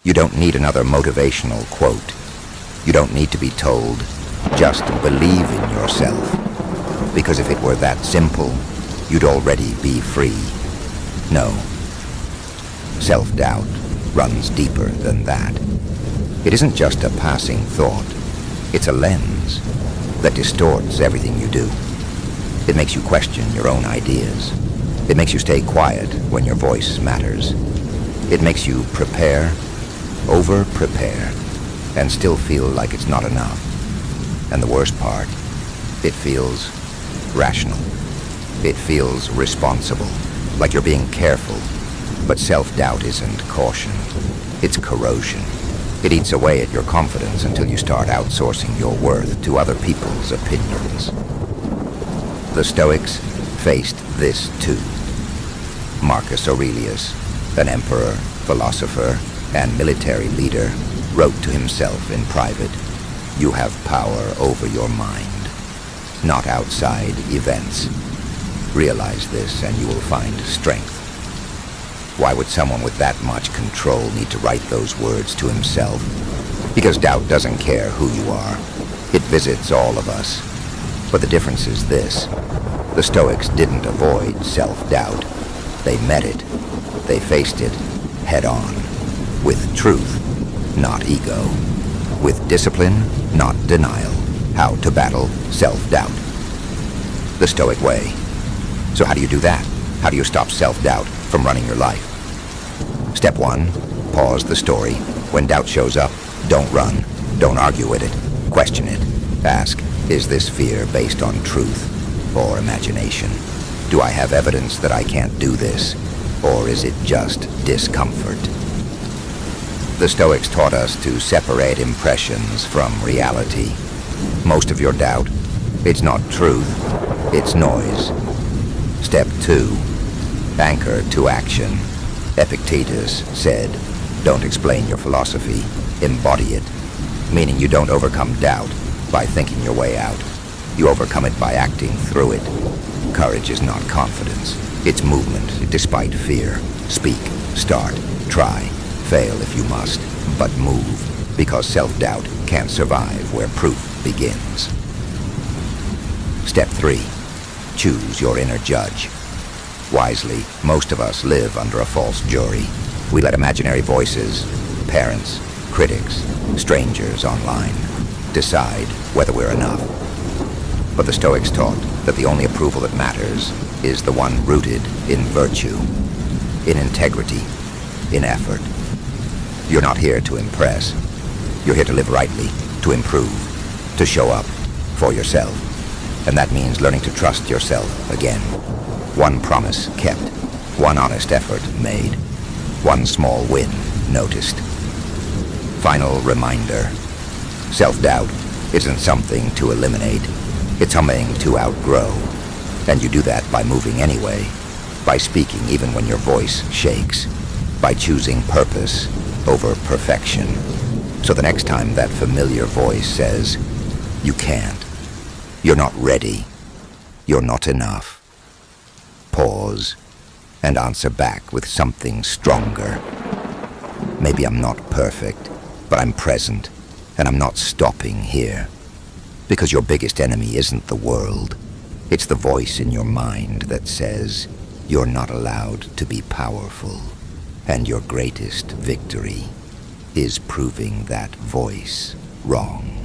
You don't need another motivational quote. You don't need to be told, just believe in yourself. Because if it were that simple, you'd already be free. No. Self-doubt runs deeper than that. It isn't just a passing thought. It's a lens that distorts everything you do. It makes you question your own ideas. It makes you stay quiet when your voice matters. It makes you prepare, over-prepare, and still feel like it's not enough. And the worst part, it feels rational. It feels responsible, like you're being careful. But self-doubt isn't caution. It's corrosion. It eats away at your confidence until you start outsourcing your worth to other people's opinions. The Stoics faced this too. Marcus Aurelius, an emperor, philosopher, and military leader, wrote to himself in private, "You have power over your mind, not outside events. Realize this and you will find strength." Why would someone with that much control need to write those words to himself? Because doubt doesn't care who you are. It visits all of us. But the difference is this. The Stoics didn't avoid self-doubt. They met it. They faced it head on. With truth, not ego. With discipline, not denial. How to battle self-doubt. The Stoic way. So how do you do that? How do you stop self-doubt from running your life? Step 1, pause the story. When doubt shows up, don't run. Don't argue with it. Question it. Ask, is this fear based on truth or imagination? Do I have evidence that I can't do this? Or is it just discomfort? The Stoics taught us to separate impressions from reality. Most of your doubt, it's not truth, it's noise. Step 2, anchor to action. Epictetus said, don't explain your philosophy, embody it. Meaning you don't overcome doubt by thinking your way out. You overcome it by acting through it. Courage is not confidence. It's movement despite fear. Speak, start, try, fail if you must, but move, because self-doubt can't survive where proof begins. Step 3, choose your inner judge. Wisely, most of us live under a false jury. We let imaginary voices, parents, critics, strangers online, decide whether we're enough. But the Stoics taught that the only approval that matters is the one rooted in virtue, in integrity, in effort. You're not here to impress. You're here to live rightly, to improve, to show up for yourself. And that means learning to trust yourself again. One promise kept, one honest effort made, one small win noticed. Final reminder, self-doubt isn't something to eliminate, it's something to outgrow. And you do that by moving anyway, by speaking even when your voice shakes, by choosing purpose over perfection. So the next time that familiar voice says, you can't, you're not ready, you're not enough, pause and answer back with something stronger. Maybe I'm not perfect, but I'm present, and I'm not stopping here. Because your biggest enemy isn't the world. It's the voice in your mind that says, you're not allowed to be powerful. And your greatest victory is proving that voice wrong.